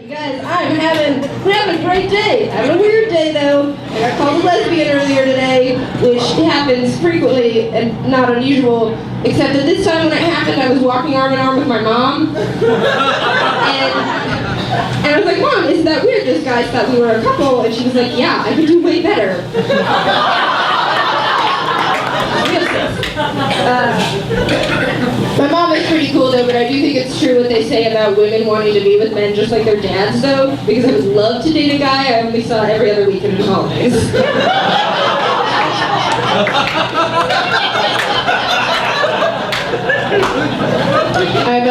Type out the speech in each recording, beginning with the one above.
You guys, we're having a great day. Having a weird day though. I got called a lesbian earlier today, which happens frequently and not unusual, except that this time when it happened, I was walking arm in arm with my mom. And I was like, Mom, isn't that weird? Those guys thought we were a couple. And she was like, yeah, I could do way better. My mom is pretty cool though, but I do think it's true what they say about women wanting to be with men just like their dads though, because I would love to date a guy I only saw every other weekend in holidays. I've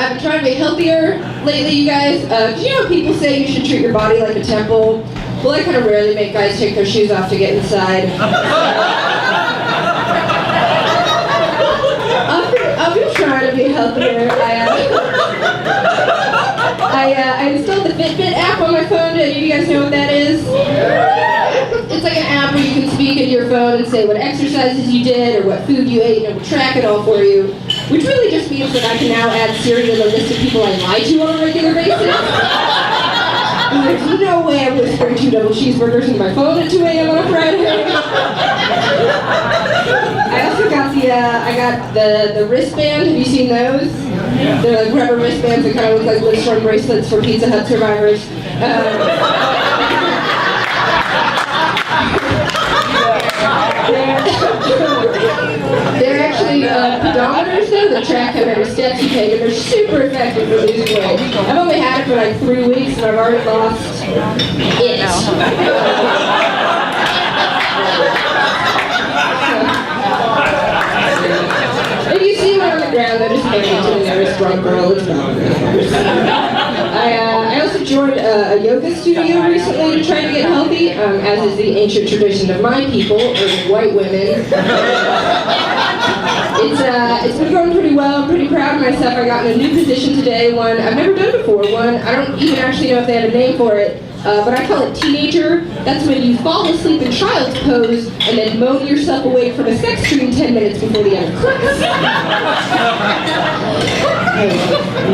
been trying to be healthier lately, you guys. Do you know people say you should treat your body like a temple? Well, I kind of rarely make guys take their shoes off to get inside. I've been trying to be healthier. I installed the Fitbit app on my phone. Do you guys know what that is? It's like an app where you can speak into your phone and say what exercises you did or what food you ate, and it will track it all for you. Which really just means that I can now add Siri to the list of people I lie to on a regular basis. And there's no way I'm whispering 2 double cheeseburgers in my phone at 2 a.m. on a Friday. I also got the wristband. Have you seen those? They're like rubber wristbands that kind of look like Livestrong bracelets for Pizza Hut survivors. They're actually pedometers though that track how many steps you take, and they're super effective for losing weight. I've only had it for like 3 weeks and I've already lost it. If you see one on the ground, that just makes me to the nearest drunk girl. It's not. I also joined a yoga studio recently to try to get healthy, as is the ancient tradition of my people, or white women. It's been going pretty well. I'm pretty proud of myself. I got in a new position today, one I've never done before. One I don't even actually know if they had a name for it, but I call it teenager. That's when you fall asleep in child's pose and then moan yourself awake from a sex dream 10 minutes before the end clicks.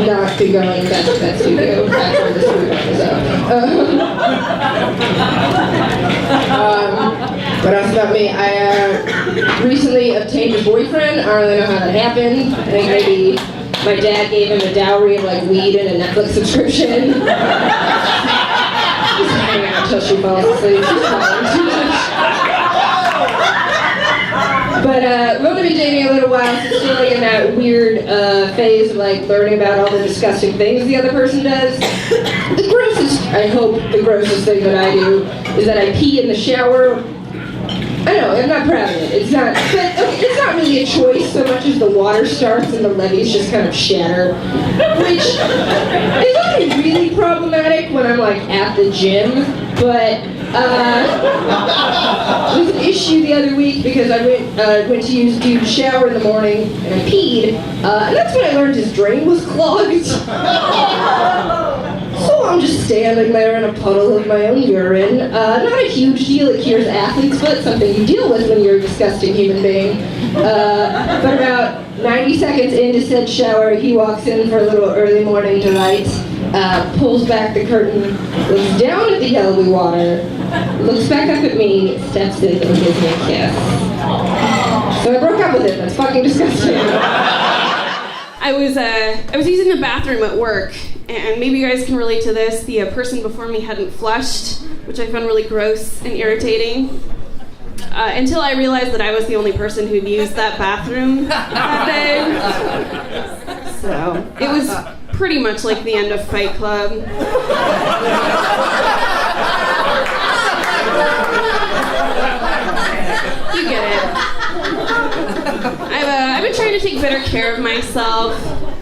Not to go in that studio. That's where this movie is up. What else about me? I recently obtained a boyfriend. I don't really know how that happened. I think maybe my dad gave him a dowry of like weed and a Netflix subscription. Just hang out until she falls asleep. She's falling too much. But we've only been dating a little while, so still like in that weird phase of like learning about all the disgusting things the other person does. The grossest thing that I do is that I pee in the shower. I know, I'm not proud of it. It's not really a choice so much as the water starts and the levees just kind of shatter, which is only really problematic when I'm like at the gym, but it was an issue the other week because I went to use dude's shower in the morning and I peed, and that's when I learned his drain was clogged. So I'm just standing there in a puddle of my own urine. Not a huge deal, it cures athlete's foot, something you deal with when you're a disgusting human being. But about 90 seconds into said shower, he walks in for a little early morning delight, pulls back the curtain, looks down at the yellowy water, looks back up at me, steps in, and gives me a kiss. So I broke up with him. That's fucking disgusting. I was using the bathroom at work, and maybe you guys can relate to this. The person before me hadn't flushed, which I found really gross and irritating. Until I realized that I was the only person who'd used that bathroom that day. So it was pretty much like the end of Fight Club. You get it. I've been trying to take better care of myself.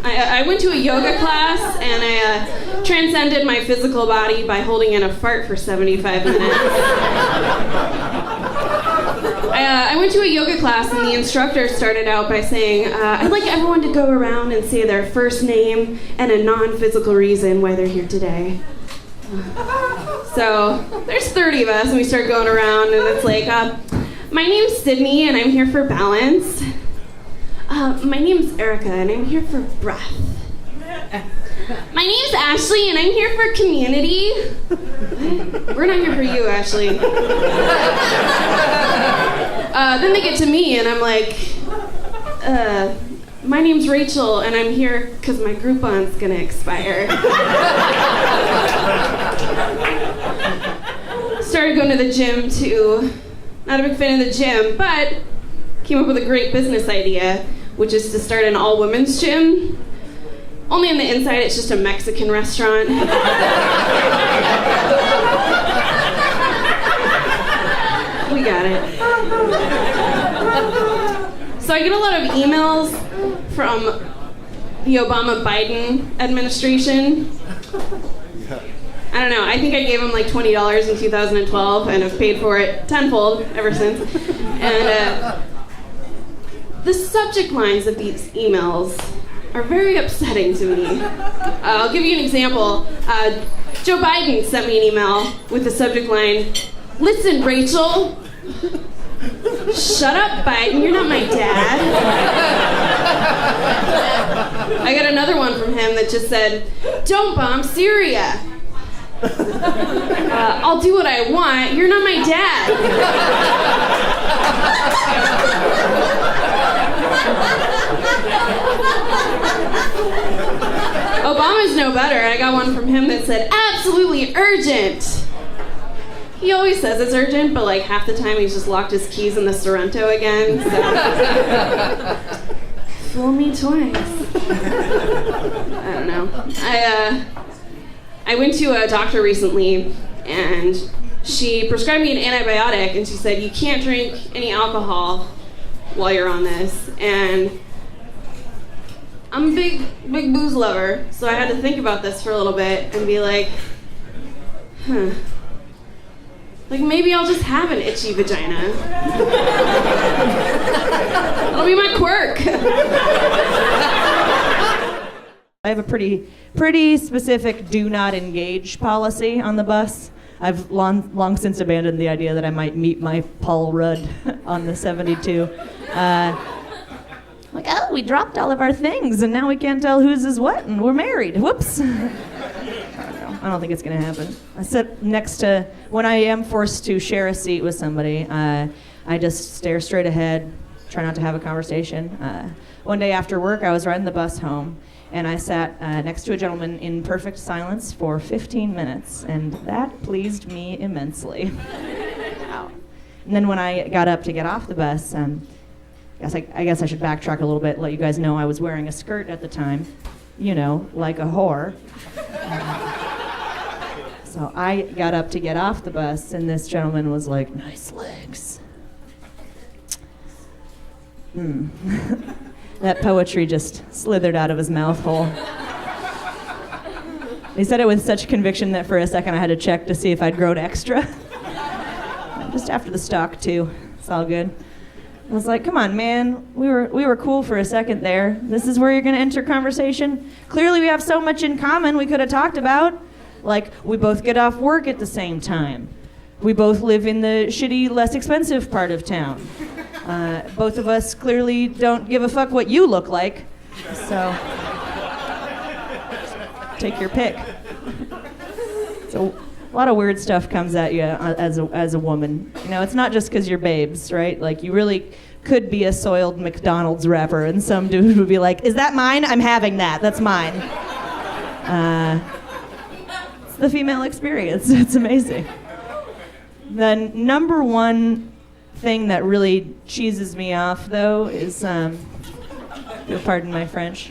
I went to a yoga class and I transcended my physical body by holding in a fart for 75 minutes. I went to a yoga class and the instructor started out by saying, I'd like everyone to go around and say their first name and a non-physical reason why they're here today. So there's 30 of us and we start going around and it's like, my name's Sydney and I'm here for balance. My name's Erica and I'm here for breath. My name's Ashley, and I'm here for community. We're not here for you, Ashley. Then they get to me, and I'm like, my name's Rachel, and I'm here because my Groupon's gonna expire. Started going to the gym, too. Not a big fan of the gym, but came up with a great business idea, which is to start an all-women's gym. Only on the inside, it's just a Mexican restaurant. We got it. So I get a lot of emails from the Obama-Biden administration. I don't know, I think I gave him like $20 in 2012 and have paid for it tenfold ever since. And the subject lines of these emails are very upsetting to me. I'll give you an example. Joe Biden sent me an email with the subject line, "Listen, Rachel, shut up, Biden, you're not my dad." I got another one from him that just said, "Don't bomb Syria." I'll do what I want, you're not my dad. Obama's no better. I got one from him that said, "Absolutely urgent." He always says it's urgent, but like half the time he's just locked his keys in the Sorrento again. So. Fool me twice. I don't know. I went to a doctor recently, and she prescribed me an antibiotic, and she said, "You can't drink any alcohol while you're on this." And I'm a big booze lover, so I had to think about this for a little bit and be like, like maybe I'll just have an itchy vagina. That'll be my quirk. I have a pretty specific do not engage policy on the bus. I've long since abandoned the idea that I might meet my Paul Rudd on the 72. Like, oh, we dropped all of our things, and now we can't tell whose is what, and we're married. Whoops. I don't think it's going to happen. I sit next to, when I am forced to share a seat with somebody, I just stare straight ahead, try not to have a conversation. One day after work, I was riding the bus home, and I sat next to a gentleman in perfect silence for 15 minutes, and that pleased me immensely. Wow. And then when I got up to get off the bus, I guess I should backtrack a little bit, let you guys know I was wearing a skirt at the time, you know, like a whore. So I got up to get off the bus, and this gentleman was like, "Nice legs." That poetry just slithered out of his mouth hole. He said it with such conviction that for a second I had to check to see if I'd grown extra. Just after the stock, too. It's all good. I was like, come on, man. We were cool for a second there. This is where you're going to enter conversation? Clearly we have so much in common we could have talked about. Like, we both get off work at the same time. We both live in the shitty, less expensive part of town. Both of us clearly don't give a fuck what you look like. So, take your pick. So, a lot of weird stuff comes at you as a woman. You know, it's not just because you're babes, right? Like, you really could be a soiled McDonald's wrapper, and some dude would be like, "Is that mine? I'm having that. That's mine." It's the female experience. It's amazing. The number one thing that really cheeses me off, though, is, you'll pardon my French,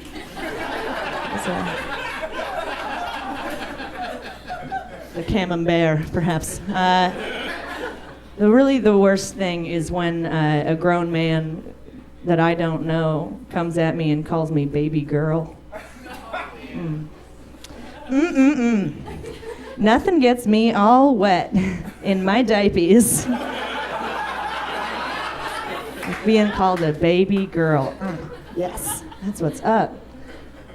the camembert, perhaps. The worst thing is when a grown man that I don't know comes at me and calls me baby girl. Nothing gets me all wet in my diapers like being called a baby girl. Yes, that's what's up.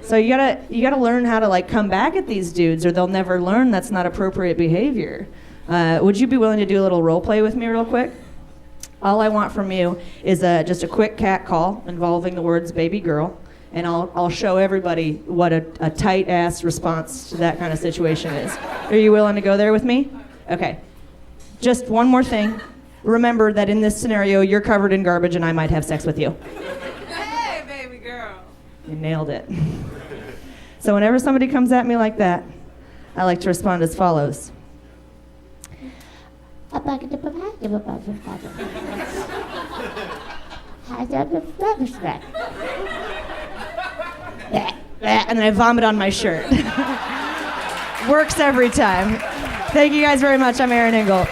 So you gotta learn how to like come back at these dudes, or they'll never learn that's not appropriate behavior. Would you be willing to do a little role play with me real quick? All I want from you is just a quick cat call involving the words baby girl. and I'll show everybody what a tight-ass response to that kind of situation is. Are you willing to go there with me? Okay. Just one more thing. Remember that in this scenario, you're covered in garbage and I might have sex with you. Hey, baby girl. You nailed it. So whenever somebody comes at me like that, I like to respond as follows. And then I vomit on my shirt. Works every time. Thank you guys very much. I'm Erin Ingle.